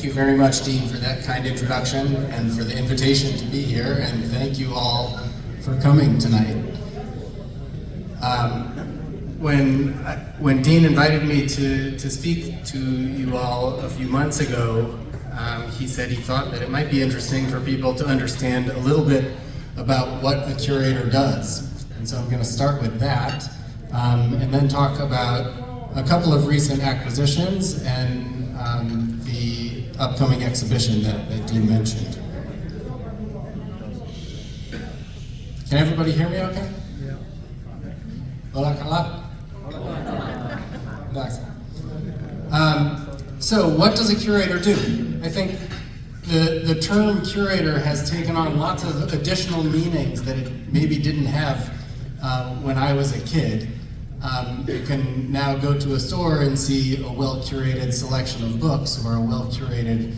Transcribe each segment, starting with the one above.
you very much, Dean, for that kind introduction and for the invitation to be here, and thank you all for coming tonight. When Dean invited me to speak to you all a few months ago, he said he thought that it might be interesting for people to understand a little bit about what a curator does. And so I'm going to start with that, and then talk about a couple of recent acquisitions and the upcoming exhibition that Dean mentioned. Can everybody hear me okay? Yeah. Hola, hola. Nice. So what does a curator do? I think the term curator has taken on lots of additional meanings that it maybe didn't have when I was a kid. You can now go to a store and see a well-curated selection of books or a well-curated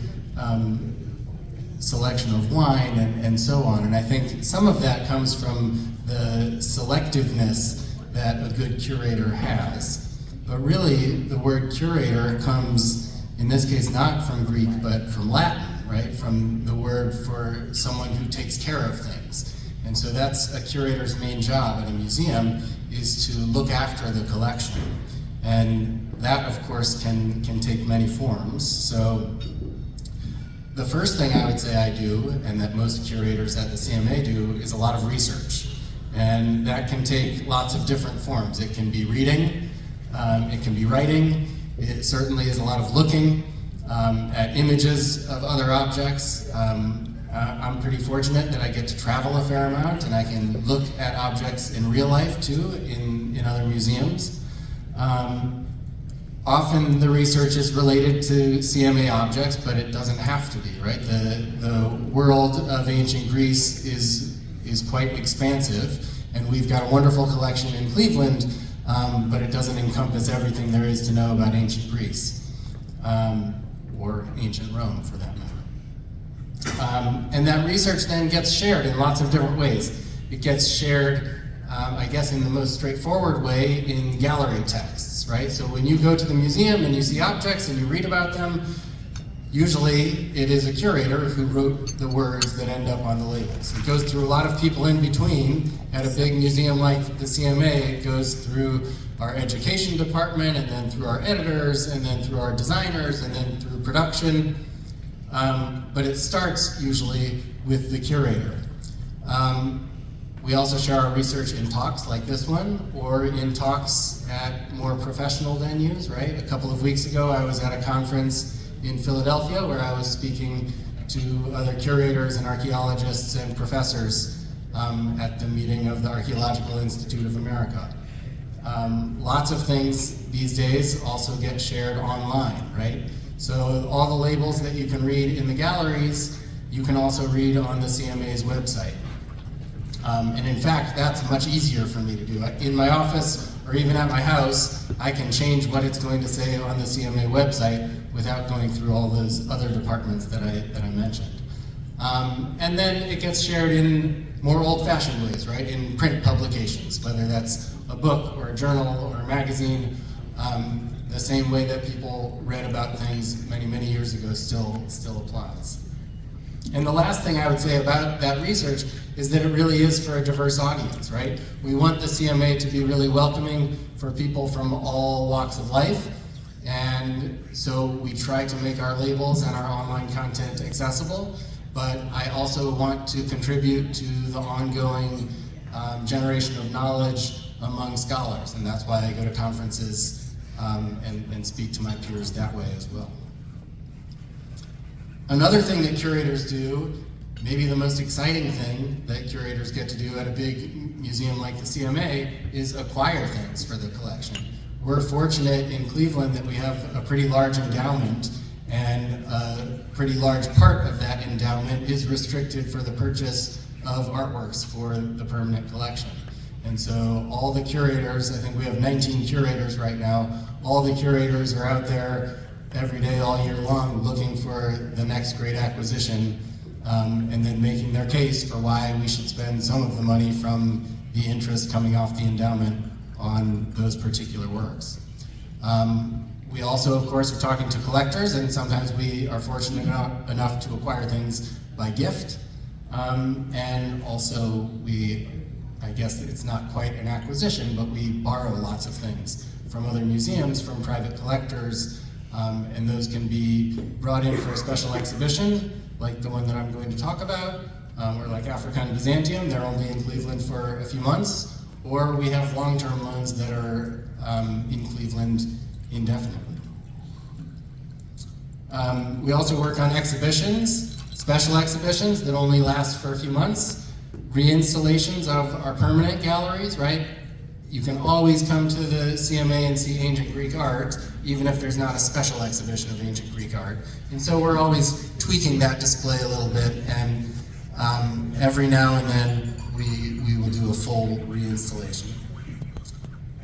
selection of wine and so on. And I think some of that comes from the selectiveness that a good curator has. But really, the word curator comes, in this case, not from Greek, but from Latin, right? From the word for someone who takes care of things. And so that's a curator's main job at a museum, is to look after the collection. And that, of course, can take many forms. So the first thing I would say I do, and that most curators at the CMA do, is a lot of research. And that can take lots of different forms. It can be reading, it can be writing, it certainly is a lot of looking at images of other objects. I'm pretty fortunate that I get to travel a fair amount, and I can look at objects in real life too, in other museums. Often the research is related to CMA objects, but it doesn't have to be, right? The world of ancient Greece is quite expansive, and we've got a wonderful collection in Cleveland, but it doesn't encompass everything there is to know about ancient Greece, or ancient Rome for that matter. And that research then gets shared in lots of different ways. It gets shared, I guess in the most straightforward way, in gallery texts, right? So when you go to the museum and you see objects and you read about them, usually it is a curator who wrote the words that end up on the labels. It goes through a lot of people in between. At a big museum like the CMA, it goes through our education department, and then through our editors, and then through our designers, and then through production. But it starts usually with the curator. We also share our research in talks like this one, or in talks at more professional venues, right? A couple of weeks ago, I was at a conference in Philadelphia where I was speaking to other curators and archaeologists and professors at the meeting of the Archaeological Institute of America. Lots of things these days also get shared online, right? So all the labels that you can read in the galleries, you can also read on the CMA's website. And in fact, that's much easier for me to do. In my office, or even at my house, I can change what it's going to say on the CMA website without going through all those other departments that I mentioned. And then it gets shared in more old-fashioned ways, right? In print publications, whether that's a book or a journal or a magazine, the same way that people read about things many, many years ago still applies. And the last thing I would say about that research is that it really is for a diverse audience, right? We want the CMA to be really welcoming for people from all walks of life, and so we try to make our labels and our online content accessible, but I also want to contribute to the ongoing generation of knowledge among scholars, and that's why I go to conferences and speak to my peers that way as well. Another thing that curators do, maybe the most exciting thing that curators get to do at a big museum like the CMA, is acquire things for the collection. We're fortunate in Cleveland that we have a pretty large endowment, and a pretty large part of that endowment is restricted for the purchase of artworks for the permanent collection. And so all the curators, I think we have 19 curators right now, all the curators are out there every day, all year long, looking for the next great acquisition, and then making their case for why we should spend some of the money from the interest coming off the endowment on those particular works. We also, of course, are talking to collectors, and sometimes we are fortunate enough to acquire things by gift. And also I guess it's not quite an acquisition, but we borrow lots of things from other museums, from private collectors, and those can be brought in for a special exhibition, like the one that I'm going to talk about, or like Africa and Byzantium. They're only in Cleveland for a few months, or we have long-term loans that are in Cleveland indefinitely. We also work on exhibitions, special exhibitions that only last for a few months, reinstallations of our permanent galleries, right? You can always come to the CMA and see ancient Greek art, even if there's not a special exhibition of ancient Greek art. And so we're always tweaking that display a little bit, and every now and then we will do a full reinstallation.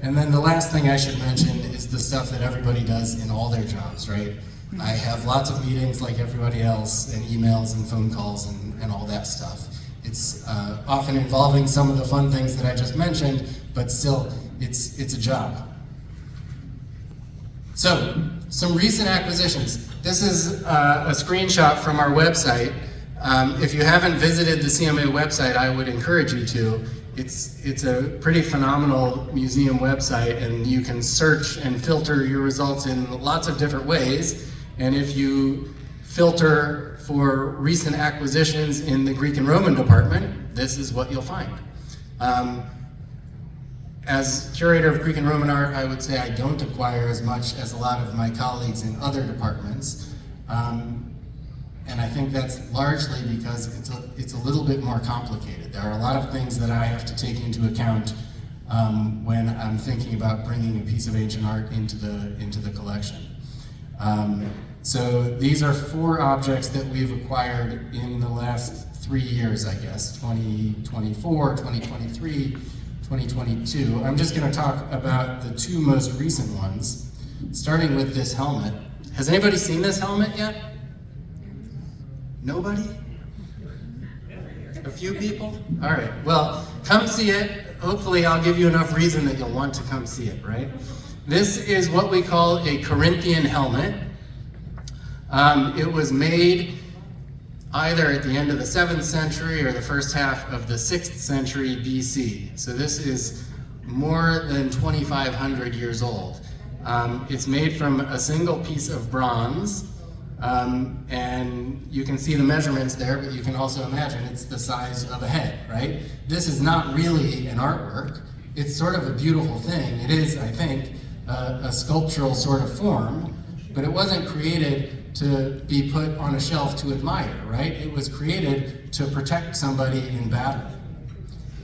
And then the last thing I should mention is the stuff that everybody does in all their jobs, right? I have lots of meetings like everybody else, and emails and phone calls and all that stuff. It's often involving some of the fun things that I just mentioned, but still, it's a job. So, some recent acquisitions. This is a screenshot from our website. If you haven't visited the CMA website, I would encourage you to. It's a pretty phenomenal museum website, and you can search and filter your results in lots of different ways. And if you filter for recent acquisitions in the Greek and Roman department, this is what you'll find. As curator of Greek and Roman art, I would say I don't acquire as much as a lot of my colleagues in other departments. And I think that's largely because it's a little bit more complicated. There are a lot of things that I have to take into account when I'm thinking about bringing a piece of ancient art into the collection. So these are 4 objects that we've acquired in the last 3 years, I guess, 2024, 2023, 2022. I'm just going to talk about the 2 most recent ones, starting with this helmet. Has anybody seen this helmet yet? Nobody? A few people? All right, well, come see it. Hopefully I'll give you enough reason that you'll want to come see it, right? This is what we call a Corinthian helmet. It was made either at the end of the 7th century or the first half of the 6th century BC. So this is more than 2,500 years old. It's made from a single piece of bronze, and you can see the measurements there, but you can also imagine it's the size of a head, right? This is not really an artwork. It's sort of a beautiful thing. It is, I think, a sculptural sort of form, but it wasn't created to be put on a shelf to admire, right? It was created to protect somebody in battle.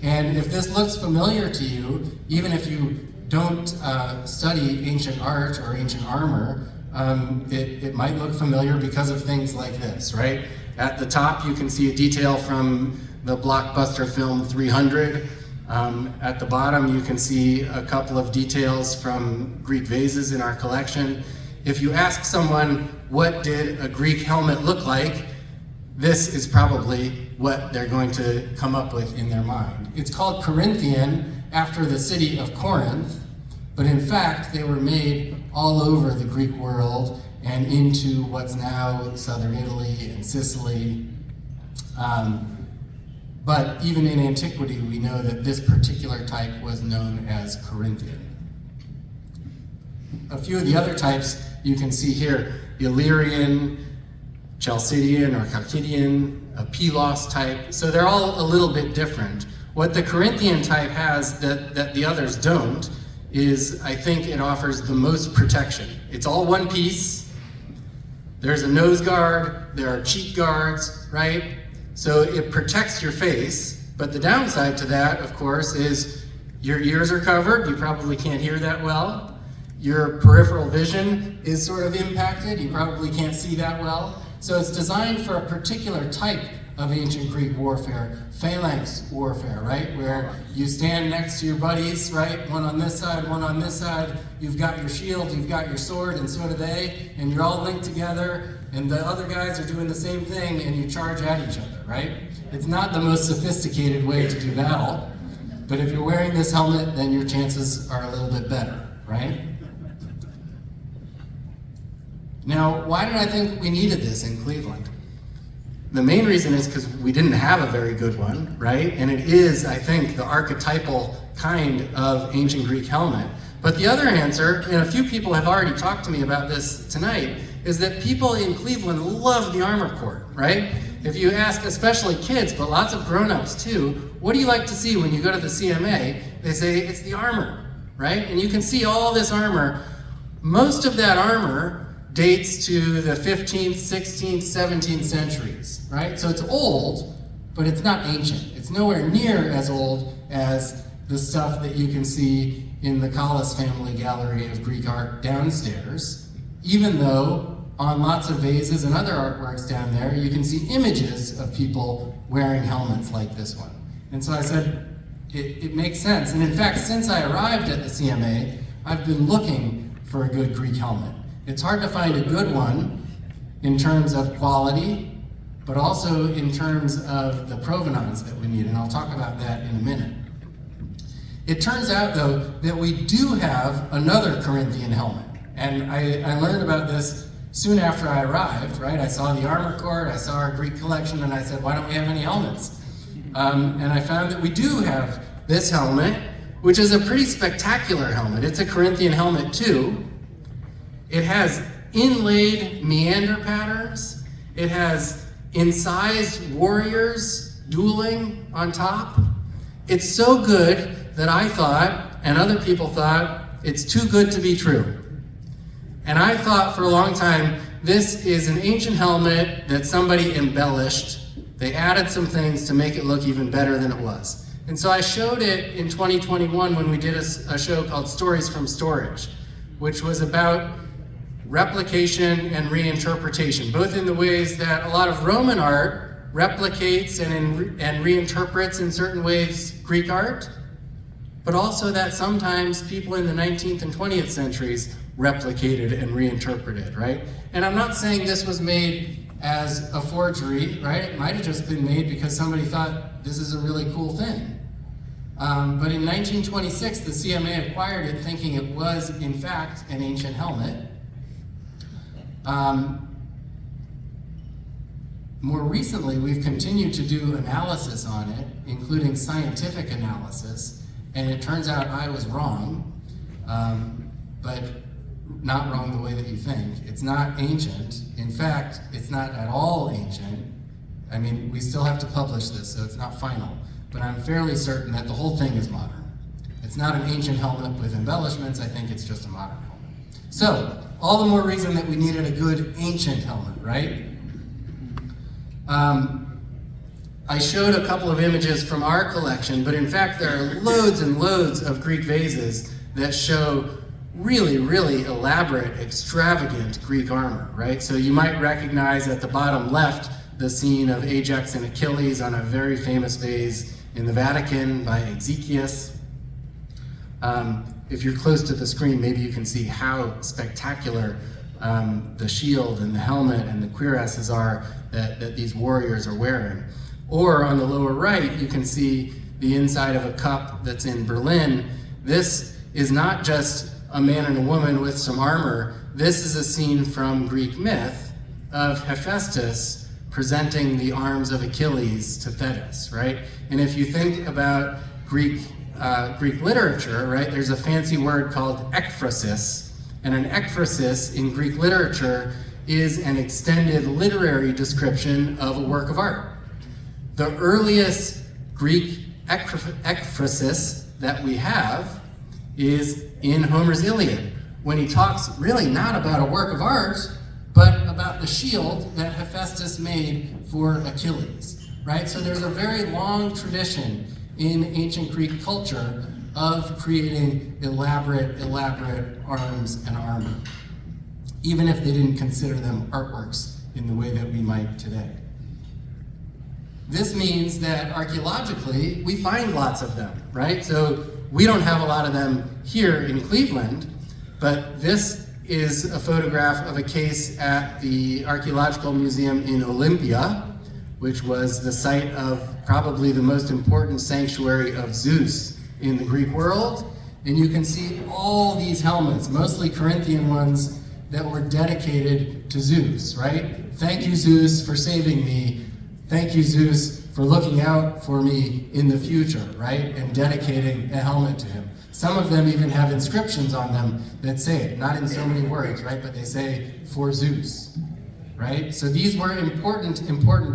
And if this looks familiar to you, even if you don't study ancient art or ancient armor, it might look familiar because of things like this, right? At the top, you can see a detail from the blockbuster film 300. At the bottom, you can see a couple of details from Greek vases in our collection. If you ask someone, what did a Greek helmet look like? This is probably what they're going to come up with in their mind. It's called Corinthian after the city of Corinth, but in fact, they were made all over the Greek world and into what's now southern Italy and Sicily. But even in antiquity, we know that this particular type was known as Corinthian. A few of the other types you can see here: Illyrian, Chalcidian or Chalcidian, a Pylos type. So they're all a little bit different. What the Corinthian type has that the others don't is, I think, it offers the most protection. It's all one piece. There's a nose guard, there are cheek guards, right? So it protects your face, but the downside to that, of course, is your ears are covered. You probably can't hear that well. Your peripheral vision is sort of impacted. You probably can't see that well. So it's designed for a particular type of ancient Greek warfare, phalanx warfare, right? Where you stand next to your buddies, right? One on this side, one on this side. You've got your shield, you've got your sword, and so do they, and you're all linked together, and the other guys are doing the same thing, and you charge at each other, right? It's not the most sophisticated way to do battle, but if you're wearing this helmet, then your chances are a little bit better, right? Now, why did I think we needed this in Cleveland? The main reason is because we didn't have a very good one, right? And it is, I think, the archetypal kind of ancient Greek helmet. But the other answer, and a few people have already talked to me about this tonight, is that people in Cleveland love the armor court, right? If you ask especially kids, but lots of grown-ups too, what do you like to see when you go to the CMA? They say, it's the armor, right? And you can see all this armor. Most of that armor dates to the 15th, 16th, 17th centuries, right? So it's old, but it's not ancient. It's nowhere near as old as the stuff that you can see in the Collis Family Gallery of Greek art downstairs, even though on lots of vases and other artworks down there, you can see images of people wearing helmets like this one. And so I said, it makes sense. And in fact, since I arrived at the CMA, I've been looking for a good Greek helmet. It's hard to find a good one in terms of quality, but also in terms of the provenance that we need, and I'll talk about that in a minute. It turns out, though, that we do have another Corinthian helmet, and I learned about this soon after I arrived, right? I saw the armor court, I saw our Greek collection, and I said, why don't we have any helmets? And I found that we do have this helmet, which is a pretty spectacular helmet. It's a Corinthian helmet, too. It has inlaid meander patterns. It has incised warriors dueling on top. It's so good that I thought, and other people thought, it's too good to be true. And I thought for a long time, this is an ancient helmet that somebody embellished. They added some things to make it look even better than it was. And so I showed it in 2021 when we did a show called Stories from Storage, which was about replication and reinterpretation, both in the ways that a lot of Roman art replicates and reinterprets in certain ways Greek art, but also that sometimes people in the 19th and 20th centuries replicated and reinterpreted, right? And I'm not saying this was made as a forgery, right? It might have just been made because somebody thought this is a really cool thing. But in 1926, the CMA acquired it thinking it was, in fact, an ancient helmet. More recently, we've continued to do analysis on it, including scientific analysis, and it turns out I was wrong, but not wrong the way that you think. It's not ancient. In fact, it's not at all ancient. I mean, we still have to publish this, so it's not final, but I'm fairly certain that the whole thing is modern. It's not an ancient helmet with embellishments. I think it's just a modern helmet. So, all the more reason that we needed a good ancient helmet, right? I showed a couple of images from our collection, but in fact there are loads and loads of Greek vases that show really, really elaborate, extravagant Greek armor, right? So you might recognize at the bottom left the scene of Ajax and Achilles on a very famous vase in the Vatican by Exekias. If you're close to the screen, maybe you can see how spectacular the shield and the helmet and the cuirasses are that these warriors are wearing. Or on the lower right, you can see the inside of a cup that's in Berlin. This is not just a man and a woman with some armor. This is a scene from Greek myth of Hephaestus presenting the arms of Achilles to Thetis, right? And if you think about Greek literature, right, there's a fancy word called ekphrasis, and an ekphrasis in Greek literature is an extended literary description of a work of art. The earliest Greek ekphrasis that we have is in Homer's Iliad, when he talks really not about a work of art, but about the shield that Hephaestus made for Achilles, right? So there's a very long tradition in ancient Greek culture of creating elaborate arms and armor, even if they didn't consider them artworks in the way that we might today. This means that archaeologically, we find lots of them, right? So we don't have a lot of them here in Cleveland, but this is a photograph of a case at the Archaeological Museum in Olympia, which was the site of probably the most important sanctuary of Zeus in the Greek world. And you can see all these helmets, mostly Corinthian ones, that were dedicated to Zeus, right? Thank you, Zeus, for saving me. Thank you, Zeus, for looking out for me in the future, right? And dedicating a helmet to him. Some of them even have inscriptions on them that say it, not in so many words, right? But they say, for Zeus, right? So these were important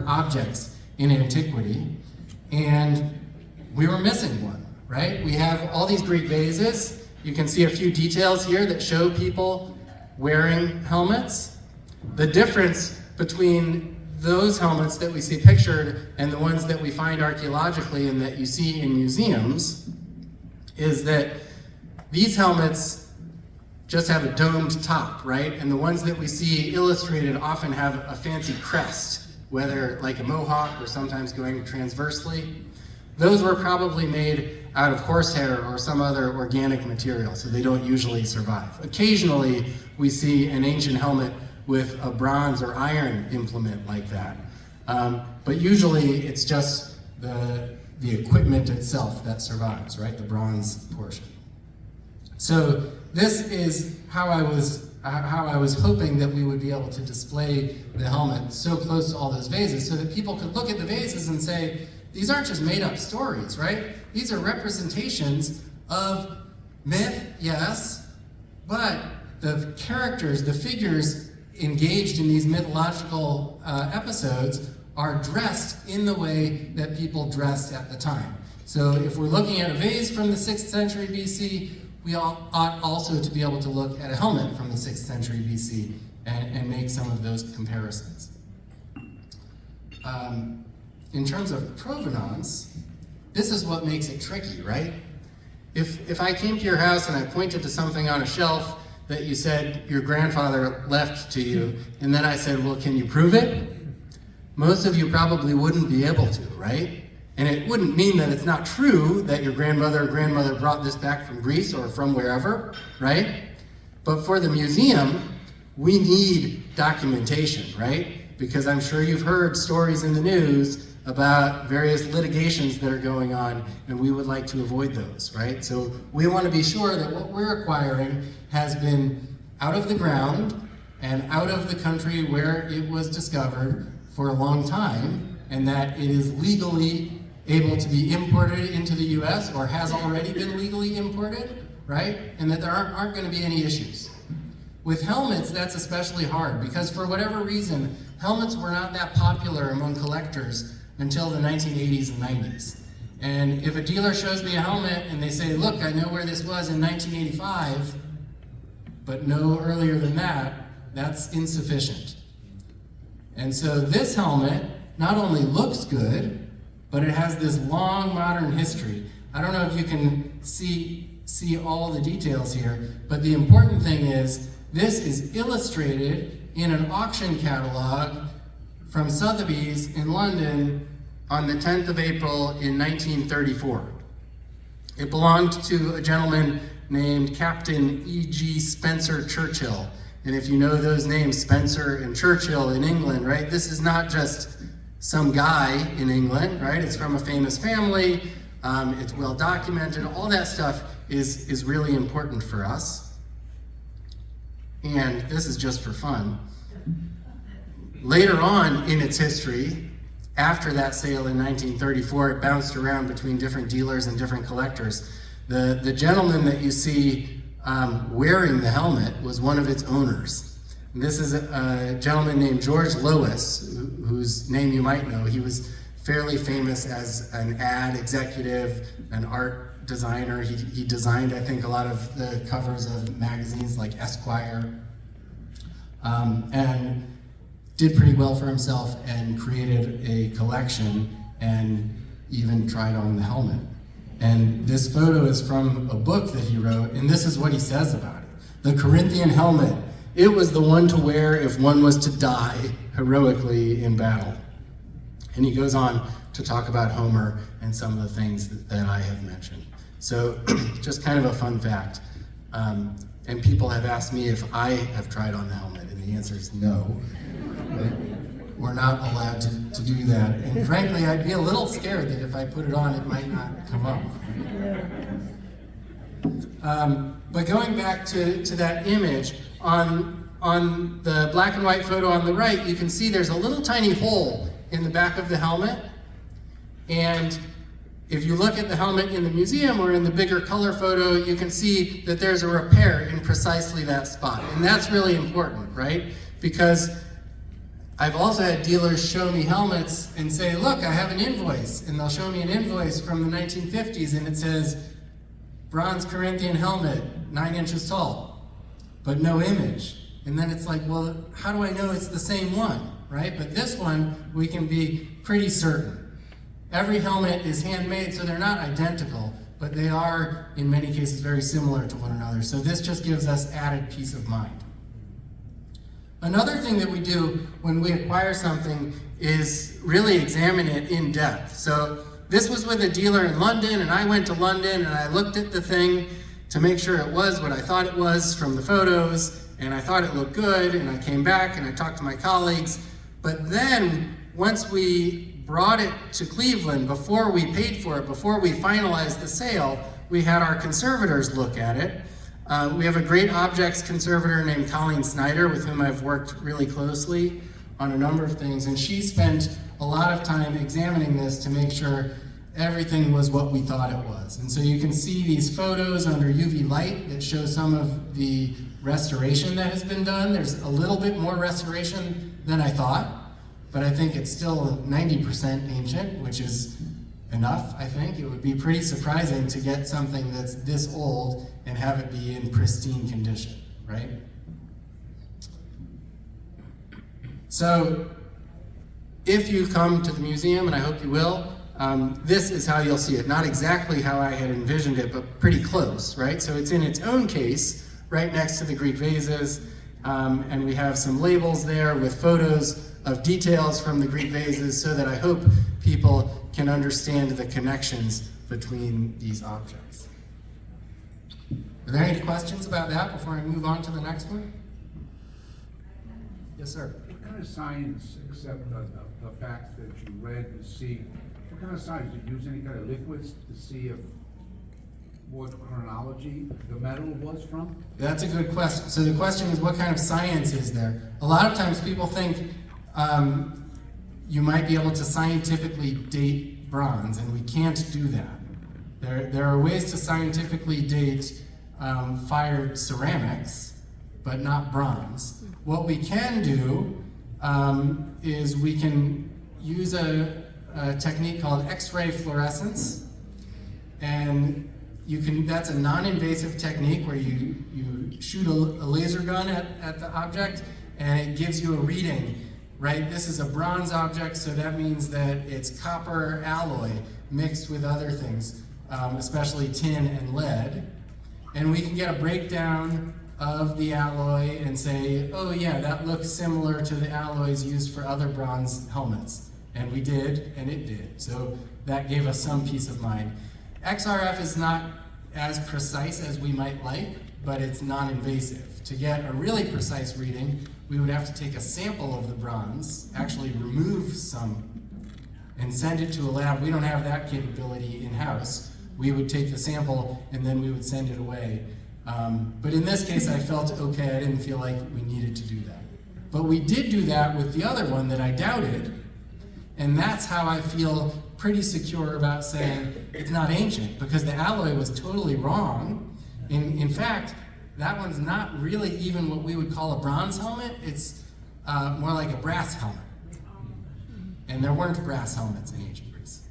objects in antiquity, and we were missing one, right? We have all these Greek vases. You can see a few details here that show people wearing helmets. The difference between those helmets that we see pictured and the ones that we find archaeologically and that you see in museums is that these helmets just have a domed top, right? And the ones that we see illustrated often have a fancy crest, whether like a mohawk or sometimes going transversely. Those were probably made out of horsehair or some other organic material, so they don't usually survive. Occasionally, we see an ancient helmet with a bronze or iron implement like that. But usually, it's just the equipment itself that survives, right? The bronze portion. So this is how I was hoping that we would be able to display the helmet so close to all those vases so that people could look at the vases and say, these aren't just made up stories, right? These are representations of myth, yes, but the characters, the figures engaged in these mythological episodes are dressed in the way that people dressed at the time. So if we're looking at a vase from the 6th century BC, we ought also to be able to look at a helmet from the 6th century BC and make some of those comparisons. In terms of provenance, this is what makes it tricky, right? If I came to your house and I pointed to something on a shelf that you said your grandfather left to you, and then I said, well, can you prove it? Most of you probably wouldn't be able to, right? And it wouldn't mean that it's not true that your grandmother or grandmother brought this back from Greece or from wherever, right? But for the museum, we need documentation, right? Because I'm sure you've heard stories in the news about various litigations that are going on, and we would like to avoid those, right? So we want to be sure that what we're acquiring has been out of the ground and out of the country where it was discovered for a long time, and that it is legally able to be imported into the US or has already been legally imported, right? And that there aren't going to be any issues. With helmets, that's especially hard because for whatever reason, helmets were not that popular among collectors until the 1980s and 90s. And if a dealer shows me a helmet and they say, look, I know where this was in 1985, but no earlier than that, that's insufficient. And so this helmet not only looks good, but it has this long modern history. I don't know if you can see all the details here, but the important thing is this is illustrated in an auction catalog from Sotheby's in London on the 10th of April in 1934. It belonged to a gentleman named Captain E.G. Spencer Churchill. And if you know those names, Spencer and Churchill in England, right? This is not just some guy in England, right? It's from a famous family, it's well documented, all that stuff is really important for us. And this is just for fun. Later on in its history, after that sale in 1934, it bounced around between different dealers and different collectors. The gentleman that you see wearing the helmet was one of its owners. And this is a gentleman named George Lois, whose name you might know. He was fairly famous as an ad executive, an art designer. He designed, I think, a lot of the covers of magazines like Esquire, and did pretty well for himself and created a collection and even tried on the helmet. And this photo is from a book that he wrote, and this is what he says about it. The Corinthian helmet, it was the one to wear if one was to die heroically in battle. And he goes on to talk about Homer and some of the things that I have mentioned. So just kind of a fun fact. And people have asked me if I have tried on the helmet, and the answer is no. We're not allowed to do that. And frankly, I'd be a little scared that if I put it on, it might not come up. But going back to that image, on on the black and white photo on the right, you can see there's a little tiny hole in the back of the helmet. And if you look at the helmet in the museum or in the bigger color photo, you can see that there's a repair in precisely that spot. And that's really important, right? Because I've also had dealers show me helmets and say, look, I have an invoice. And they'll show me an invoice from the 1950s and it says, bronze Corinthian helmet, 9 inches tall, but no image. And then it's like, well, how do I know it's the same one, right? But this one, we can be pretty certain. Every helmet is handmade, so they're not identical, but they are, in many cases, very similar to one another. So this just gives us added peace of mind. Another thing that we do when we acquire something is really examine it in depth. So this was with a dealer in London, and I went to London and I looked at the thing to make sure it was what I thought it was from the photos, and I thought it looked good, and I came back and I talked to my colleagues. But then, once we brought it to Cleveland, before we paid for it, before we finalized the sale, we had our conservators look at it. We have a great objects conservator named Colleen Snyder, with whom I've worked really closely on a number of things, and she spent a lot of time examining this to make sure everything was what we thought it was. And so you can see these photos under UV light that show some of the restoration that has been done. There's a little bit more restoration than I thought, but I think it's still 90% ancient, which is enough, I think. It would be pretty surprising to get something that's this old and have it be in pristine condition, right? So, if you come to the museum, and I hope you will, this is how you'll see it. Not exactly how I had envisioned it, but pretty close, right? So it's in its own case, right next to the Greek vases, and we have some labels there with photos of details from the Greek vases so that I hope people can understand the connections between these objects. Are there any questions about that before I move on to the next one? Yes, sir. What kind of science, except the fact that you read to see, what kind of science, did you use any kind of liquids to see if what chronology the metal was from? That's a good question. So the question is, what kind of science is there? A lot of times people think you might be able to scientifically date bronze, and we can't do that. There are ways to scientifically date fired ceramics, but not bronze. What we can do is we can use a technique called X-ray fluorescence, and that's a non-invasive technique where you shoot a laser gun at the object, and it gives you a reading, right? This is a bronze object, so that means that it's copper alloy mixed with other things, especially tin and lead. And we can get a breakdown of the alloy and say, oh yeah, that looks similar to the alloys used for other bronze helmets. And we did, and it did. So that gave us some peace of mind. XRF is not as precise as we might like, but it's non-invasive. To get a really precise reading, we would have to take a sample of the bronze, actually remove some, and send it to a lab. We don't have that capability in-house. We would take the sample and then we would send it away. But in this case, I felt okay. I didn't feel like we needed to do that. But we did do that with the other one that I doubted, and that's how I feel pretty secure about saying it's not ancient, because the alloy was totally wrong. In fact, that one's not really even what we would call a bronze helmet. It's more like a brass helmet. And there weren't brass helmets in ancient Greece.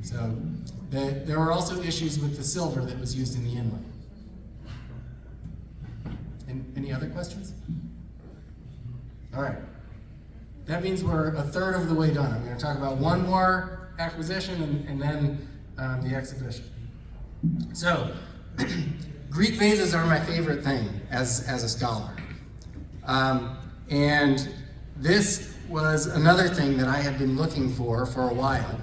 So there were also issues with the silver that was used in the inlay. Any other questions? All right. That means we're a third of the way done. I'm going to talk about one more acquisition and then the exhibition. So, Greek vases are my favorite thing as a scholar. And this was another thing that I had been looking for a while.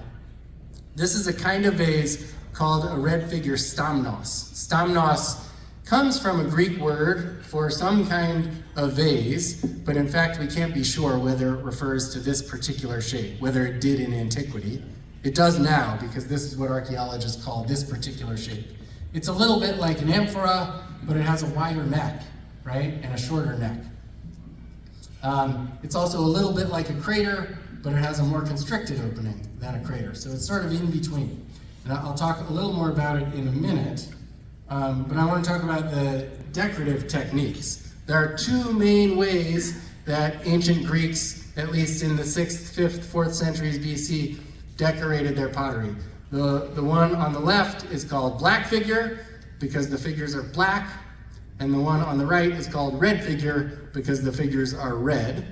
This is a kind of vase called a red figure stamnos. Stamnos comes from a Greek word for some kind of vase, but in fact we can't be sure whether it refers to this particular shape, whether it did in antiquity. It does now, because this is what archaeologists call this particular shape. It's a little bit like an amphora, but it has a wider neck, right, and a shorter neck. It's also a little bit like a crater, but it has a more constricted opening than a crater. So it's sort of in between. And I'll talk a little more about it in a minute, but I want to talk about the decorative techniques. There are two main ways that ancient Greeks, at least in the 6th, 5th, 4th centuries BC, decorated their pottery. The one on the left is called black figure, because the figures are black, and the one on the right is called red figure, because the figures are red.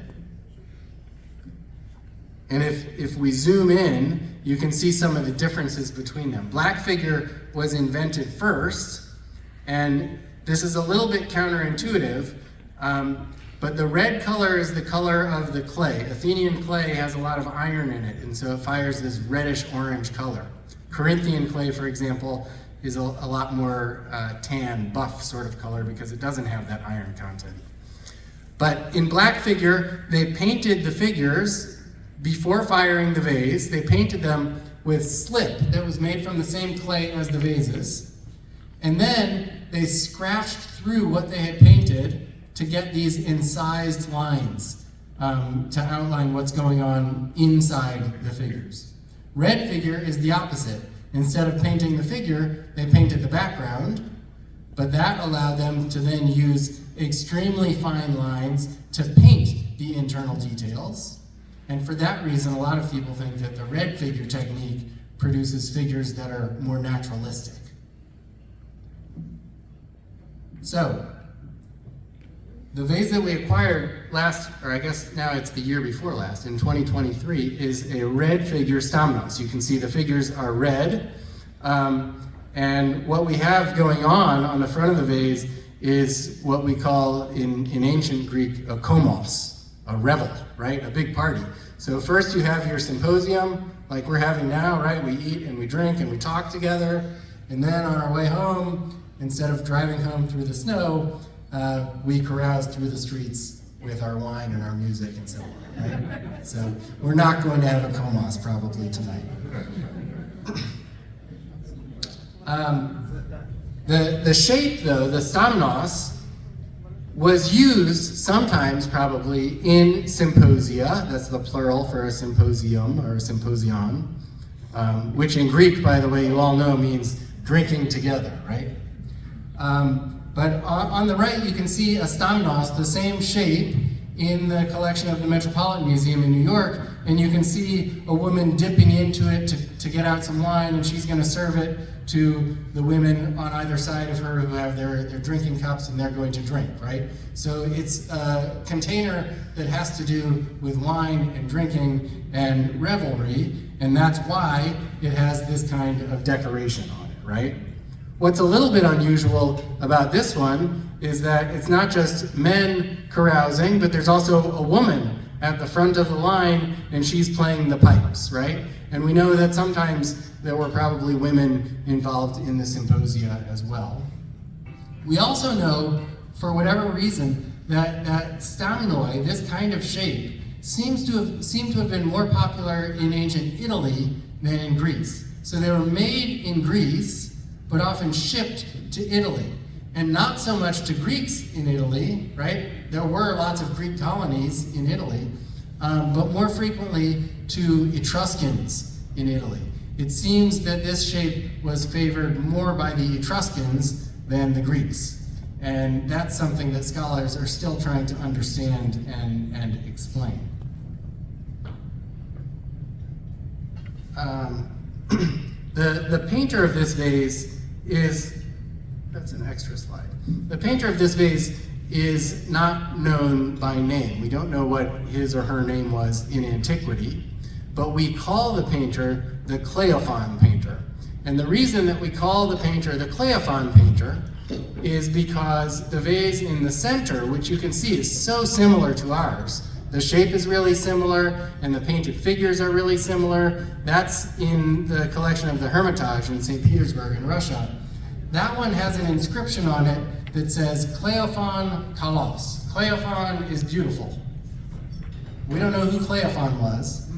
And if we zoom in, you can see some of the differences between them. Black figure was invented first, and this is a little bit counterintuitive, but the red color is the color of the clay. Athenian clay has a lot of iron in it, and so it fires this reddish-orange color. Corinthian clay, for example, is a lot more tan, buff sort of color because it doesn't have that iron content. But in black figure, they painted the figures before firing the vase. They painted them with slip that was made from the same clay as the vases. And then they scratched through what they had painted to get these incised lines to outline what's going on inside the figures. Red figure is the opposite. Instead of painting the figure, they painted the background, but that allowed them to then use extremely fine lines to paint the internal details. And for that reason, a lot of people think that the red figure technique produces figures that are more naturalistic. So, the vase that we acquired last, or I guess now it's the year before last, in 2023, is a red figure stamnos. You can see the figures are red, and what we have going on the front of the vase is what we call in ancient Greek a komos, a revel, right? A big party. So first you have your symposium, like we're having now, right? We eat and we drink and we talk together, and then on our way home, instead of driving home through the snow, we carouse through the streets with our wine and our music and so on, right? So we're not going to have a komos probably tonight. The shape though, the stamnos, was used sometimes probably in symposia, that's the plural for a symposium or a symposion, which in Greek, by the way, you all know means drinking together, right? But on the right, you can see a stamnos, the same shape, in the collection of the Metropolitan Museum in New York, and you can see a woman dipping into it to get out some wine, and she's going to serve it to the women on either side of her who have their drinking cups, and they're going to drink, right? So it's a container that has to do with wine and drinking and revelry, and that's why it has this kind of decoration on it, right? What's a little bit unusual about this one is that it's not just men carousing, but there's also a woman at the front of the line, and she's playing the pipes, right? And we know that sometimes there were probably women involved in the symposia as well. We also know, for whatever reason, that stamnoi, this kind of shape, seemed to have been more popular in ancient Italy than in Greece. So they were made in Greece, but often shipped to Italy. And not so much to Greeks in Italy, right? There were lots of Greek colonies in Italy, but more frequently to Etruscans in Italy. It seems that this shape was favored more by the Etruscans than the Greeks. And that's something that scholars are still trying to understand and explain. The painter of this vase is, that's an extra slide. The painter of this vase is not known by name. We don't know what his or her name was in antiquity, but we call the painter the Kleophon painter. And the reason that we call the painter the Kleophon painter is because the vase in the center, which you can see is so similar to ours, the shape is really similar, and the painted figures are really similar. That's in the collection of the Hermitage in St. Petersburg in Russia. That one has an inscription on it that says, Kleophon Kalos. Kleophon is beautiful. We don't know who Kleophon was,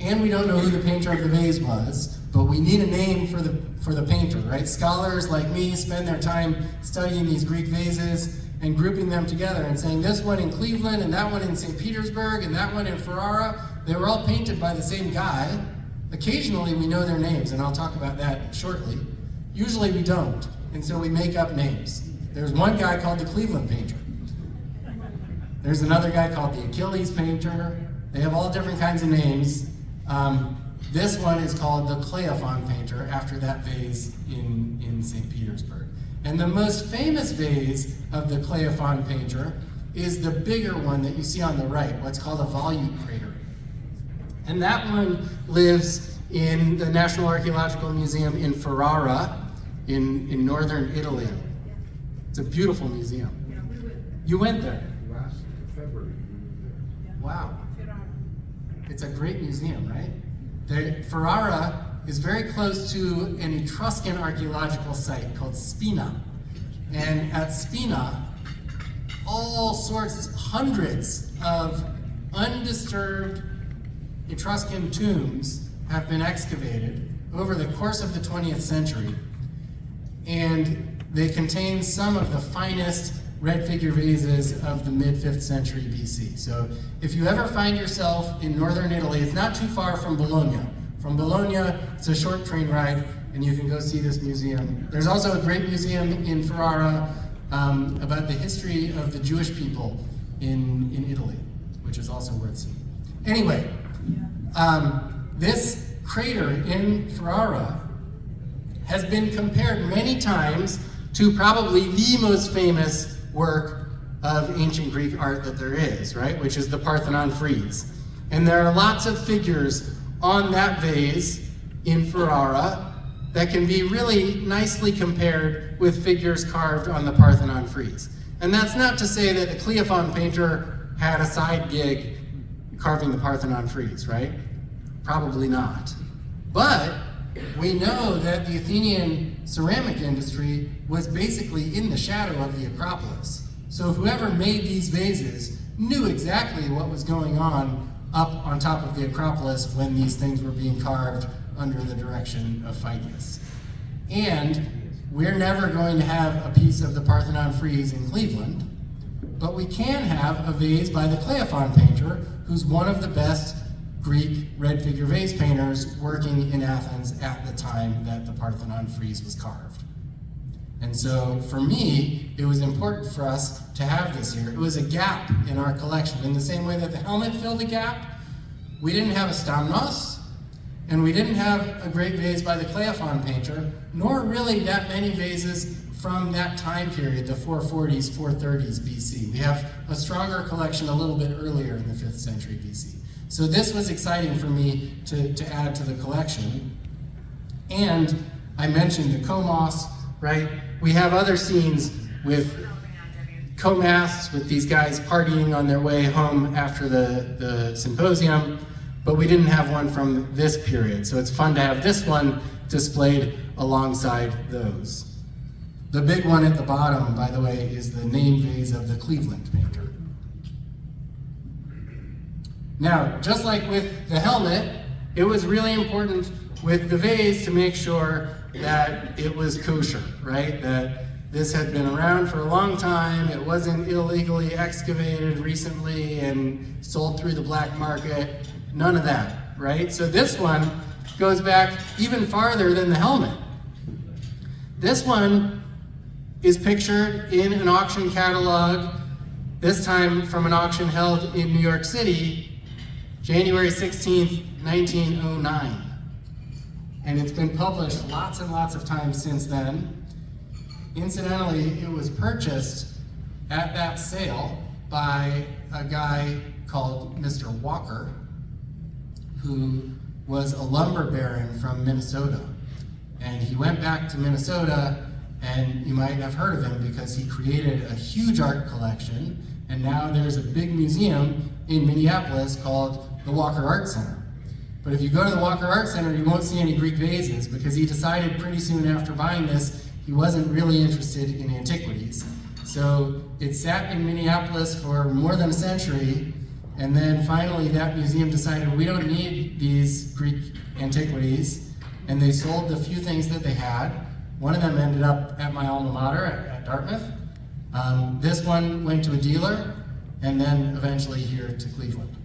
and we don't know who the painter of the vase was, but we need a name for the painter, right? Scholars like me spend their time studying these Greek vases, and grouping them together and saying this one in Cleveland and that one in St. Petersburg and that one in Ferrara, they were all painted by the same guy. Occasionally we know their names, and I'll talk about that shortly. Usually we don't, and so we make up names. There's one guy called the Cleveland painter. There's another guy called the Achilles painter. They have all different kinds of names. This one is called the Cleophon painter, after that vase in St. Petersburg. And the most famous vase of the Cleophon painter is the bigger one that you see on the right, what's called a volute crater. And that one lives in the National Archaeological Museum in Ferrara, in northern Italy. It's a beautiful museum. You went there? Last February, we were there. Wow. It's a great museum, right? Ferrara is very close to an Etruscan archaeological site called Spina. And at Spina, all sorts, hundreds of undisturbed Etruscan tombs have been excavated over the course of the 20th century. And they contain some of the finest red figure vases of the mid-5th century BC. So if you ever find yourself in northern Italy, it's not too far from Bologna. From Bologna, it's a short train ride, and you can go see this museum. There's also a great museum in Ferrara about the history of the Jewish people in Italy, which is also worth seeing. Anyway, this crater in Ferrara has been compared many times to probably the most famous work of ancient Greek art that there is, right? Which is the Parthenon frieze. And there are lots of figures on that vase in Ferrara that can be really nicely compared with figures carved on the Parthenon frieze. And that's not to say that the Cleophon painter had a side gig carving the Parthenon frieze, right? Probably not. But we know that the Athenian ceramic industry was basically in the shadow of the Acropolis. So whoever made these vases knew exactly what was going on up on top of the Acropolis when these things were being carved under the direction of Phidias. And we're never going to have a piece of the Parthenon frieze in Cleveland, but we can have a vase by the Cleophon painter, who's one of the best Greek red figure vase painters working in Athens at the time that the Parthenon frieze was carved. And so for me, it was important for us to have this here. It was a gap in our collection. In the same way that the helmet filled a gap, we didn't have a Stamnos, and we didn't have a great vase by the Cleophon painter, nor really that many vases from that time period, the 440s, 430s BC. We have a stronger collection a little bit earlier in the 5th century BC. So this was exciting for me to add to the collection. And I mentioned the Komos, right? We have other scenes with Comasts, with these guys partying on their way home after the symposium, but we didn't have one from this period. So it's fun to have this one displayed alongside those. The big one at the bottom, by the way, is the name vase of the Cleveland painter. Now, just like with the helmet, it was really important with the vase to make sure that it was kosher, right? That this had been around for a long time, it wasn't illegally excavated recently and sold through the black market, none of that, right? So this one goes back even farther than the helmet. This one is pictured in an auction catalog, this time from an auction held in New York City, January 16th, 1909. And it's been published lots and lots of times since then. Incidentally, it was purchased at that sale by a guy called Mr. Walker, who was a lumber baron from Minnesota. And he went back to Minnesota, and you might have heard of him because he created a huge art collection, and now there's a big museum in Minneapolis called the Walker Art Center. But if you go to the Walker Art Center, you won't see any Greek vases because he decided pretty soon after buying this he wasn't really interested in antiquities. So it sat in Minneapolis for more than a century, and then finally that museum decided we don't need these Greek antiquities, and they sold the few things that they had. One of them ended up at my alma mater at Dartmouth. This one went to a dealer, and then eventually here to Cleveland.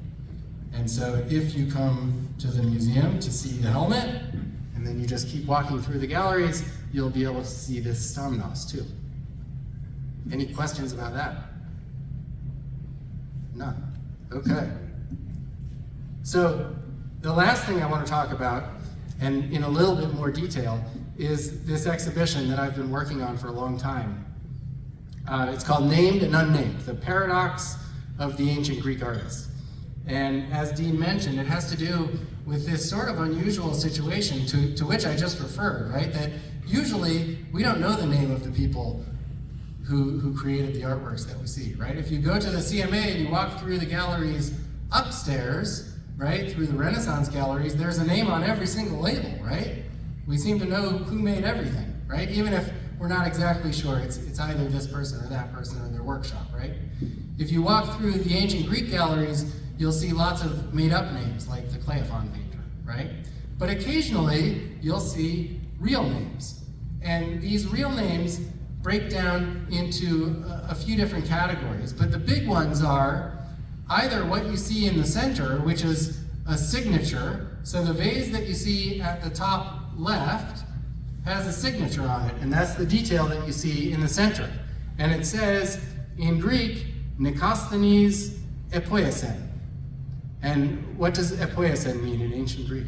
And so if you come to the museum to see the helmet, and then you just keep walking through the galleries, you'll be able to see this Stamnos too. Any questions about that? None. Okay. So the last thing I want to talk about, and in a little bit more detail, is this exhibition that I've been working on for a long time. It's called Named and Unnamed, The Paradox of the Ancient Greek Artists. And as Dean mentioned, it has to do with this sort of unusual situation to which I just referred, right? That usually we don't know the name of the people who created the artworks that we see, right? If you go to the CMA and you walk through the galleries upstairs, right, through the Renaissance galleries, there's a name on every single label, right? We seem to know who made everything, right? Even if we're not exactly sure, it's either this person or that person or their workshop, right? If you walk through the ancient Greek galleries, you'll see lots of made-up names, like the Cleophon painter, right? But occasionally, you'll see real names. And these real names break down into a few different categories, but the big ones are either what you see in the center, which is a signature. So the vase that you see at the top left has a signature on it, and that's the detail that you see in the center. And it says, in Greek, Nikosthenes epoiesen. And what does epoiesen mean in ancient Greek?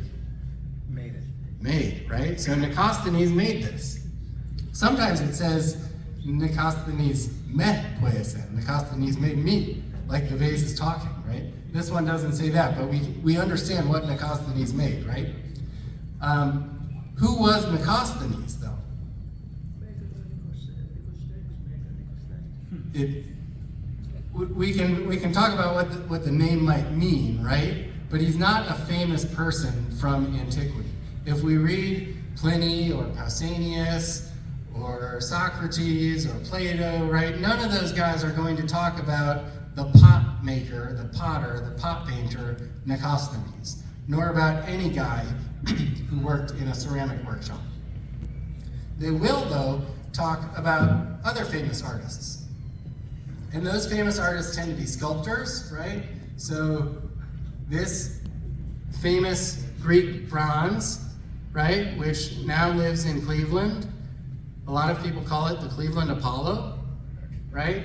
Made it. Made, right? So Nikosthenes made this. Sometimes it says Nikosthenes me poiesen. Nikosthenes made me, like the vase is talking, right? This one doesn't say that, but we understand what Nikosthenes made, right? Who was Nikosthenes, though? We can talk about what the name might mean, right? But he's not a famous person from antiquity. If we read Pliny or Pausanias or Socrates or Plato, right? None of those guys are going to talk about the pot maker, the potter, the pot painter, Nikosthenes, nor about any guy who worked in a ceramic workshop. They will, though, talk about other famous artists. And those famous artists tend to be sculptors, right? So this famous Greek bronze, right, which now lives in Cleveland. A lot of people call it the Cleveland Apollo, right?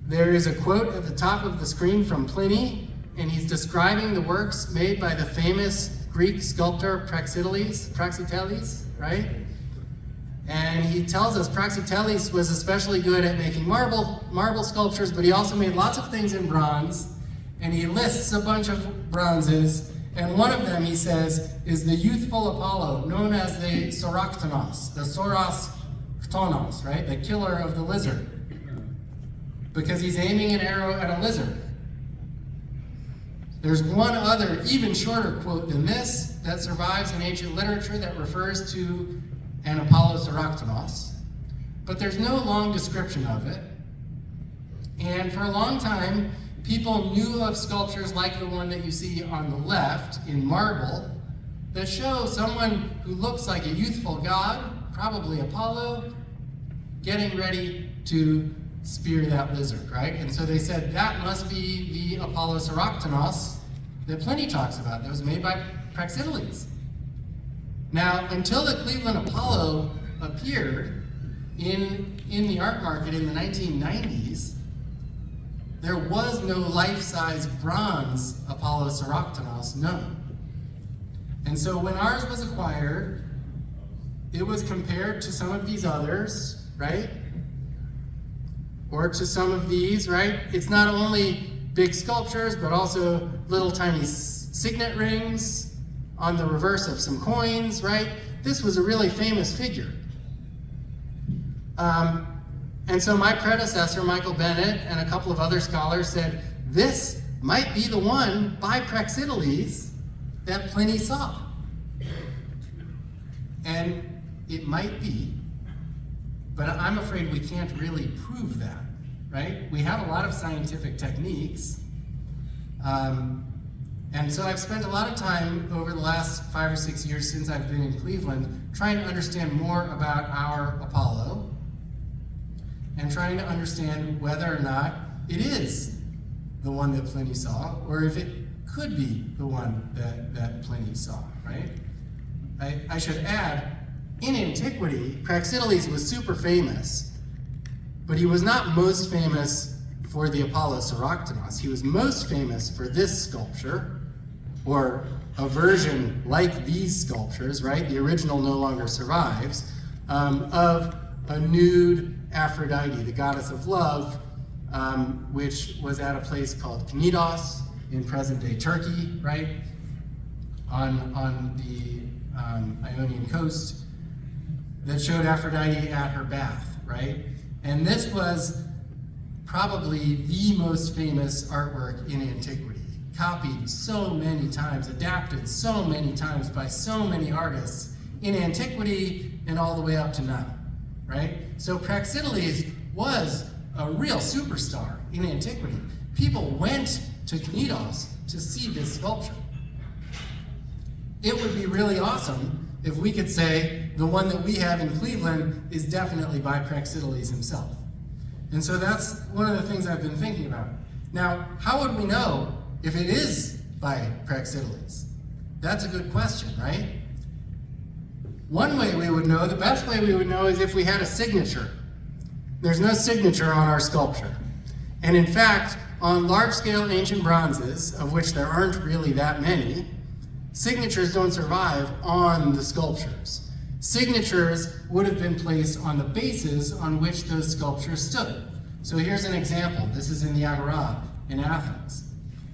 There is a quote at the top of the screen from Pliny, and he's describing the works made by the famous Greek sculptor Praxiteles, right? And he tells us Praxiteles was especially good at making marble sculptures, but he also made lots of things in bronze, and he lists a bunch of bronzes, and one of them, he says, is the youthful Apollo, known as the Soroktonos, the Soroktonos, right? The killer of the lizard, because he's aiming an arrow at a lizard. There's one other, even shorter quote than this that survives in ancient literature that refers to an Apollo Soroktonos, but there's no long description of it. And for a long time, people knew of sculptures like the one that you see on the left in marble that show someone who looks like a youthful god, probably Apollo, getting ready to spear that lizard, right? And so they said that must be the Apollo Soroktonos that Pliny talks about, that was made by Praxiteles. Now, until the Cleveland Apollo appeared in the art market in the 1990s, there was no life-size bronze Apollo Soroktonos known. And so when ours was acquired, it was compared to some of these others, right? Or to some of these, right? It's not only big sculptures, but also little tiny signet rings on the reverse of some coins, right? This was a really famous figure. And so my predecessor, Michael Bennett, and a couple of other scholars said, this might be the one by Praxiteles that Pliny saw. And it might be, but I'm afraid we can't really prove that, right? We have a lot of scientific techniques. And so I've spent a lot of time over the last 5 or 6 years since I've been in Cleveland trying to understand more about our Apollo. and trying to understand whether or not it is the one that Pliny saw, or if it could be the one that Pliny saw, right? I should add, in antiquity, Praxiteles was super famous, but he was not most famous for the Apollo Soroctonos. He was most famous for this sculpture, or a version like these sculptures, right? The original no longer survives, of a nude Aphrodite, the goddess of love, which was at a place called Knidos in present-day Turkey, right? On the Ionian coast, that showed Aphrodite at her bath, right? And this was probably the most famous artwork in antiquity, copied so many times, adapted so many times by so many artists in antiquity and all the way up to now, right? So Praxiteles was a real superstar in antiquity. People went to Knidos to see this sculpture. It would be really awesome if we could say the one that we have in Cleveland is definitely by Praxiteles himself. And so that's one of the things I've been thinking about. Now, how would we know if it is by Praxiteles? That's a good question, right? One way we would know, the best way we would know, is if we had a signature. There's no signature on our sculpture. And in fact, on large-scale ancient bronzes, of which there aren't really that many, signatures don't survive on the sculptures. Signatures would have been placed on the bases on which those sculptures stood. So here's an example. This is in the Agora in Athens.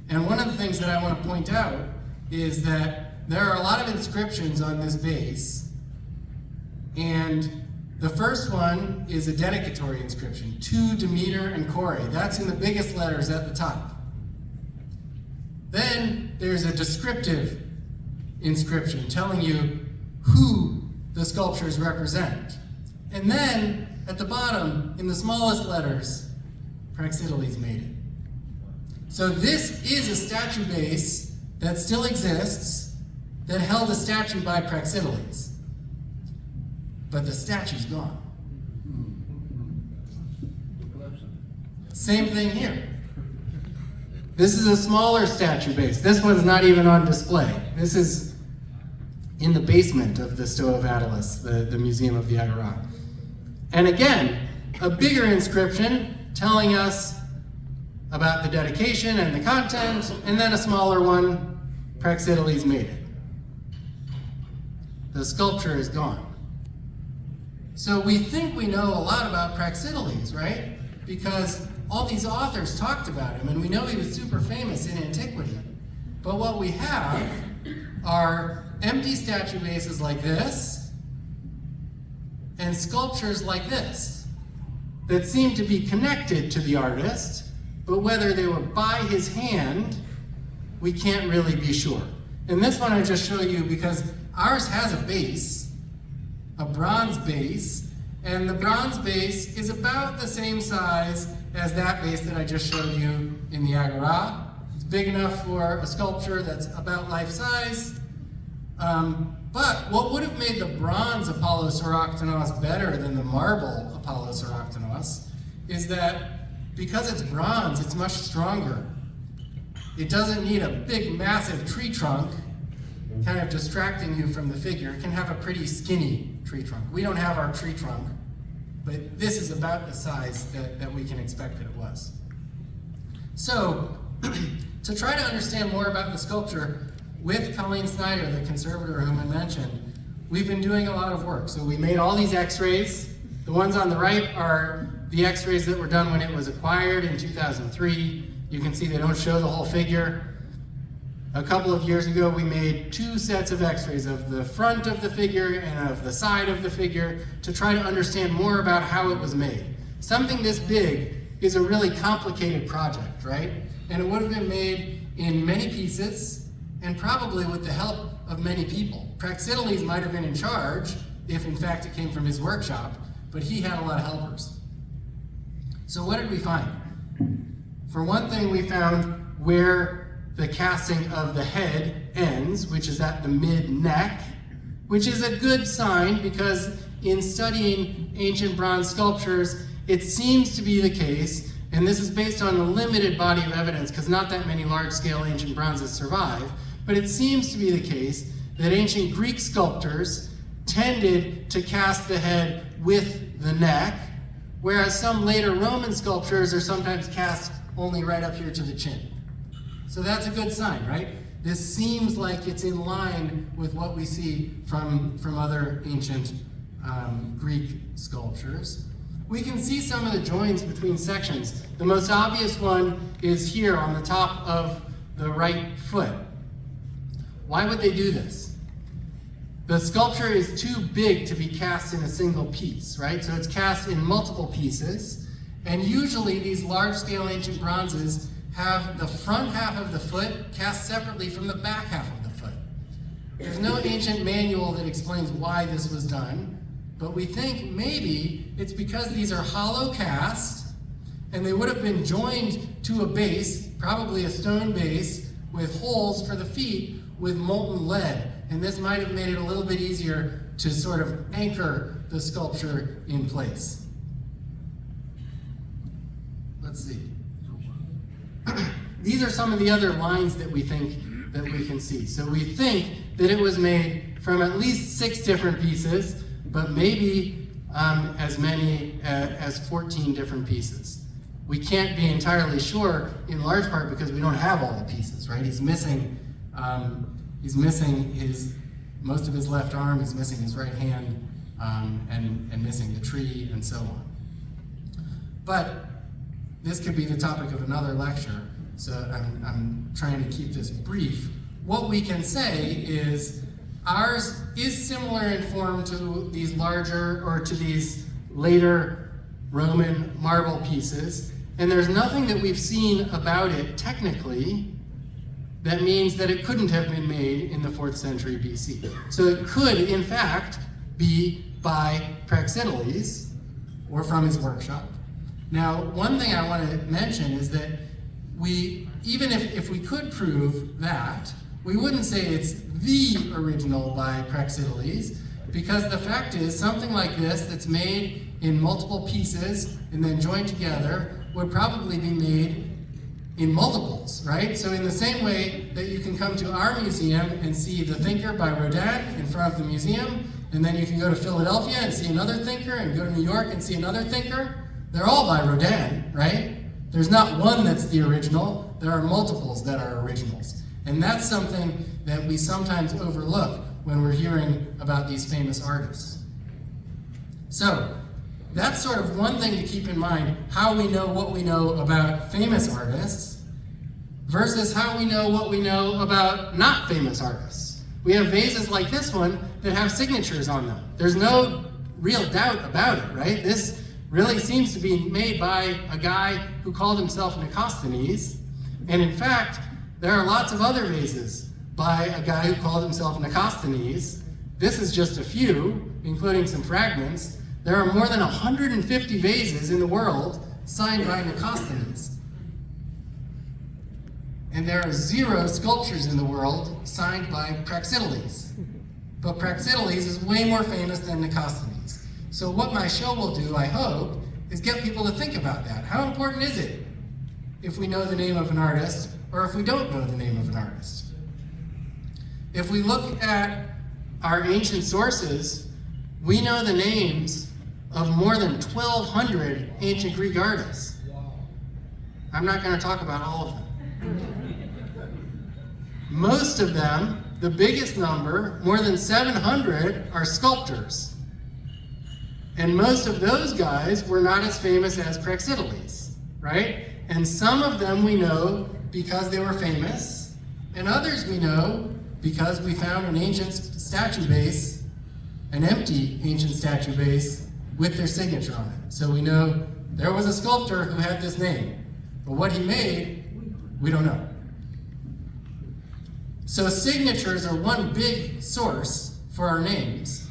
And one of the things that I want to point out is that there are a lot of inscriptions on this base, and the first one is a dedicatory inscription, to Demeter and Kore. That's in the biggest letters at the top. Then there's a descriptive inscription telling you who the sculptures represent. And then at the bottom, in the smallest letters, Praxiteles made it. So this is a statue base that still exists that held a statue by Praxiteles. But the statue's gone. Same thing here. This is a smaller statue base. This one's not even on display. This is in the basement of the Stoa of Attalus, the Museum of the Agora. And again, a bigger inscription telling us about the dedication and the content, and then a smaller one, Praxiteles made it. The sculpture is gone. So we think we know a lot about Praxiteles, right? Because all these authors talked about him, and we know he was super famous in antiquity. But what we have are empty statue bases like this, and sculptures like this, that seem to be connected to the artist, but whether they were by his hand, we can't really be sure. And this one I just show you because ours has a base, a bronze base, and the bronze base is about the same size as that base that I just showed you in the Agora. It's big enough for a sculpture that's about life size. But what would have made the bronze Apollo Soroctonos better than the marble Apollo Soroctonos is that because it's bronze, it's much stronger. It doesn't need a big, massive tree trunk kind of distracting you from the figure. It can have a pretty skinny tree trunk. We don't have our tree trunk, but this is about the size that we can expect that it was. So, to try to understand more about the sculpture, with Colleen Snyder, the conservator whom I mentioned, we've been doing a lot of work. So we made all these x-rays. The ones on the right are the x-rays that were done when it was acquired in 2003. You can see they don't show the whole figure. A couple of years ago, we made 2 sets of x-rays of the front of the figure and of the side of the figure to try to understand more about how it was made. Something this big is a really complicated project, right? And it would have been made in many pieces and probably with the help of many people. Praxiteles might have been in charge if in fact it came from his workshop, but he had a lot of helpers. So what did we find? For one thing, we found where the casting of the head ends, which is at the mid-neck, which is a good sign because in studying ancient bronze sculptures, it seems to be the case, and this is based on a limited body of evidence because not that many large-scale ancient bronzes survive, but it seems to be the case that ancient Greek sculptors tended to cast the head with the neck, whereas some later Roman sculptures are sometimes cast only right up here to the chin. So that's a good sign, right? This seems like it's in line with what we see from other ancient Greek sculptures. We can see some of the joins between sections. The most obvious one is here on the top of the right foot. Why would they do this? The sculpture is too big to be cast in a single piece, right? So it's cast in multiple pieces, and usually these large-scale ancient bronzes have the front half of the foot cast separately from the back half of the foot. There's no ancient manual that explains why this was done, but we think maybe it's because these are hollow cast, and they would have been joined to a base, probably a stone base, with holes for the feet with molten lead. And this might have made it a little bit easier to sort of anchor the sculpture in place. Let's see. These are some of the other lines that we think that we can see. So we think that it was made from at least 6 different pieces, but maybe as many as 14 different pieces. We can't be entirely sure, in large part because we don't have all the pieces, right? He's missing most of his left arm, he's missing his right hand, and missing the tree, and so on. But this could be the topic of another lecture, so I'm trying to keep this brief. What we can say is ours is similar in form to these larger, or to these later Roman marble pieces, and there's nothing that we've seen about it technically that means that it couldn't have been made in the 4th century BC. So it could, in fact, be by Praxiteles or from his workshop. Now, one thing I want to mention is that even if we could prove that, we wouldn't say it's the original by Praxiteles, because the fact is something like this that's made in multiple pieces and then joined together would probably be made in multiples, right? So in the same way that you can come to our museum and see The Thinker by Rodin in front of the museum, and then you can go to Philadelphia and see another thinker, and go to New York and see another thinker, they're all by Rodin, right? There's not one that's the original, there are multiples that are originals. And that's something that we sometimes overlook when we're hearing about these famous artists. So, that's sort of one thing to keep in mind, how we know what we know about famous artists versus how we know what we know about not famous artists. We have vases like this one that have signatures on them. There's no real doubt about it, right? This really seems to be made by a guy who called himself Nicosthenes, and in fact, there are lots of other vases by a guy who called himself Nicosthenes. This is just a few, including some fragments. There are more than 150 vases in the world signed by Nicosthenes. And there are 0 sculptures in the world signed by Praxiteles. But Praxiteles is way more famous than Nicosthenes. So what my show will do, I hope, is get people to think about that. How important is it if we know the name of an artist, or if we don't know the name of an artist? If we look at our ancient sources, we know the names of more than 1,200 ancient Greek artists. I'm not going to talk about all of them. Most of them, the biggest number, more than 700, are sculptors. And most of those guys were not as famous as Praxiteles, right? And some of them we know because they were famous, and others we know because we found an ancient statue base, an empty ancient statue base, with their signature on it. So we know there was a sculptor who had this name, but what he made, we don't know. So signatures are one big source for our names.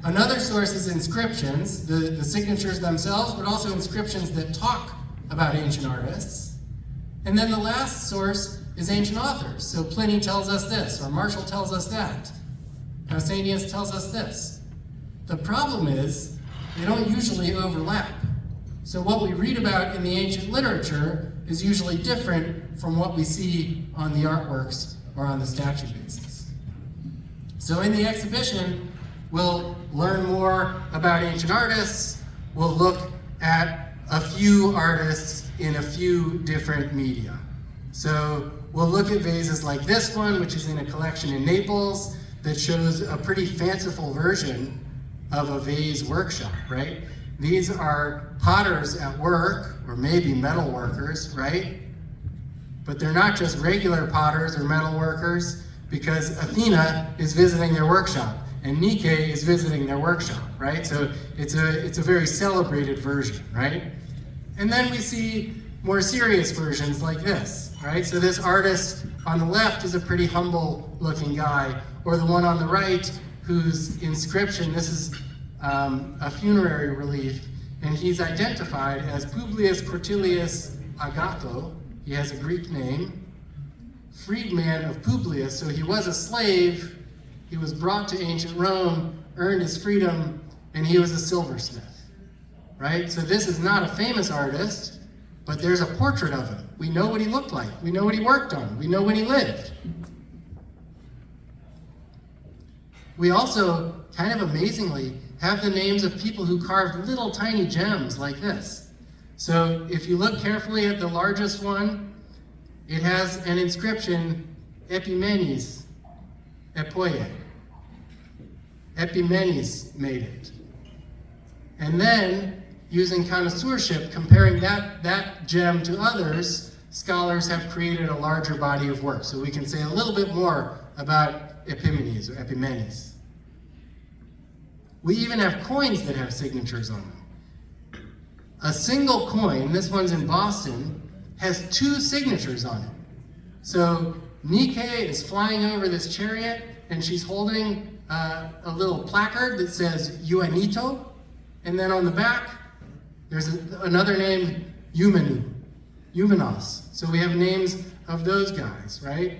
Another source is inscriptions, the signatures themselves, but also inscriptions that talk about ancient artists. And then the last source is ancient authors. So Pliny tells us this, or Martial tells us that. Pausanias tells us this. The problem is they don't usually overlap. So what we read about in the ancient literature is usually different from what we see on the artworks or on the statue bases. So in the exhibition, we'll learn more about ancient artists, we'll look at a few artists in a few different media. So we'll look at vases like this one, which is in a collection in Naples, that shows a pretty fanciful version of a vase workshop, right? These are potters at work, or maybe metal workers, right? But they're not just regular potters or metal workers, because Athena is visiting their workshop, and Nike is visiting their workshop, right? So it's a very celebrated version, right? And then we see more serious versions like this, right? So this artist on the left is a pretty humble looking guy, or the one on the right whose inscription, this is a funerary relief, and he's identified as Publius Cortilius Agatho. He has a Greek name, freedman of Publius, so he was a slave, he was brought to ancient Rome, earned his freedom, and he was a silversmith, right? So this is not a famous artist, but there's a portrait of him. We know what he looked like, we know what he worked on, we know when he lived. We also, kind of amazingly, have the names of people who carved little tiny gems like this. So if you look carefully at the largest one, it has an inscription, Epimenes, Epoie. Epimenes made it. And then, using connoisseurship, comparing that gem to others, scholars have created a larger body of work. So we can say a little bit more about Epimenes or Epimenes. We even have coins that have signatures on them. A single coin, this one's in Boston, has 2 signatures on it. So Nike is flying over this chariot, and she's holding a little placard that says Juanito, and then on the back, there's another name, Eumenos. So we have names of those guys, right?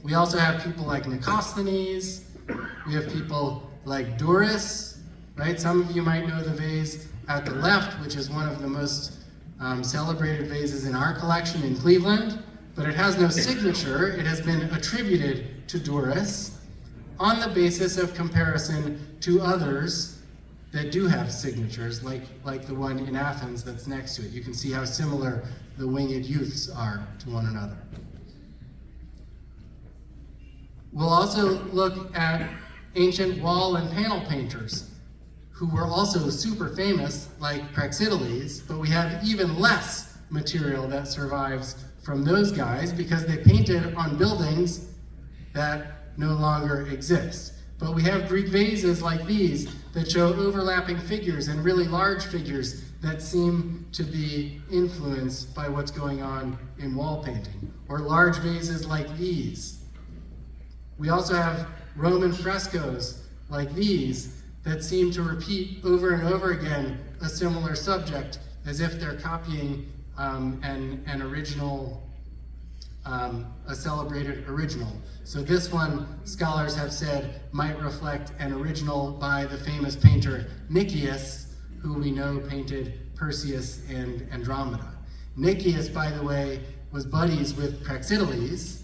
We also have people like Nicosthenes, we have people like Duris, right? Some of you might know the vase at the left, which is one of the most celebrated vases in our collection in Cleveland, but it has no signature. It has been attributed to Duris on the basis of comparison to others that do have signatures, like the one in Athens that's next to it. You can see how similar the winged youths are to one another. We'll also look at ancient wall and panel painters who were also super famous, like Praxiteles, but we have even less material that survives from those guys because they painted on buildings that no longer exist. But we have Greek vases like these that show overlapping figures and really large figures that seem to be influenced by what's going on in wall painting, or large vases like these. We also have Roman frescoes like these that seem to repeat over and over again a similar subject, as if they're copying an original, a celebrated original. So this one, scholars have said, might reflect an original by the famous painter Nicias, who we know painted Perseus and Andromeda. Nicias, by the way, was buddies with Praxiteles,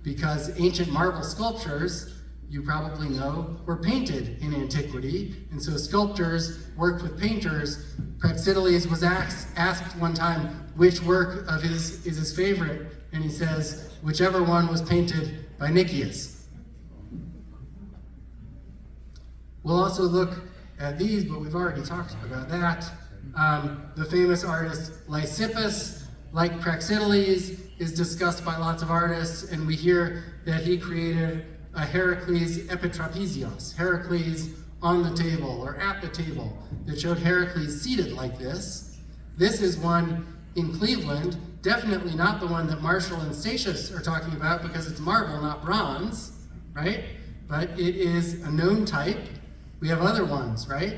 because ancient marble sculptures, you probably know, were painted in antiquity, and so sculptors worked with painters. Praxiteles was asked one time which work of his is his favorite, and he says, whichever one was painted by Nicias. We'll also look at these, but we've already talked about that. The famous artist Lysippus, like Praxiteles, is discussed by lots of artists, and we hear that he created a Heracles epitrapezios, Heracles on the table or at the table, that showed Heracles seated like this. This is one in Cleveland, definitely not the one that Marshall and Statius are talking about because it's marble, not bronze, right? But it is a known type. We have other ones, right?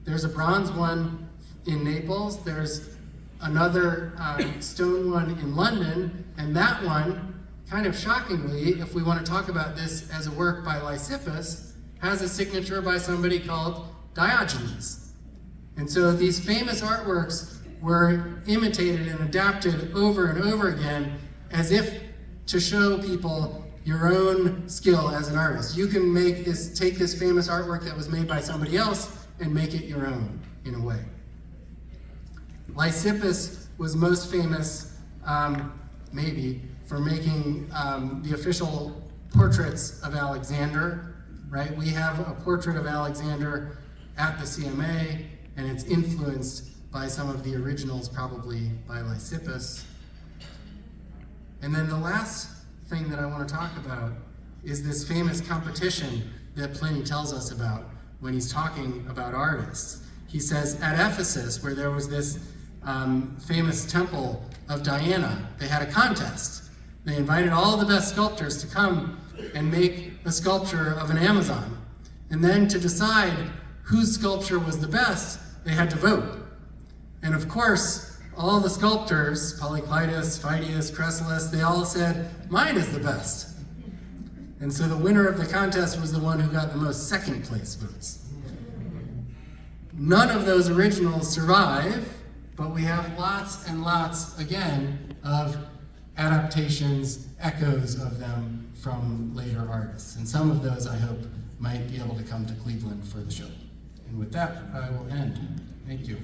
There's a bronze one in Naples, there's another stone one in London, and that one, kind of shockingly, if we want to talk about this as a work by Lysippus, has a signature by somebody called Diogenes. And so these famous artworks were imitated and adapted over and over again as if to show people your own skill as an artist. You can take this famous artwork that was made by somebody else and make it your own, in a way. Lysippus was most famous, maybe, for making the official portraits of Alexander, right? We have a portrait of Alexander at the CMA, and it's influenced by some of the originals, probably by Lysippus. And then the last thing that I want to talk about is this famous competition that Pliny tells us about when he's talking about artists. He says, at Ephesus, where there was this famous temple of Diana, they had a contest. They invited all the best sculptors to come and make a sculpture of an Amazon. And then to decide whose sculpture was the best, they had to vote. And of course, all the sculptors, Polyclitus, Phidias, Cresselis, they all said, mine is the best. And so the winner of the contest was the one who got the most second place votes. None of those originals survive, but we have lots and lots, again, of adaptations, echoes of them from later artists. And some of those, I hope, might be able to come to Cleveland for the show. And with that, I will end. Thank you.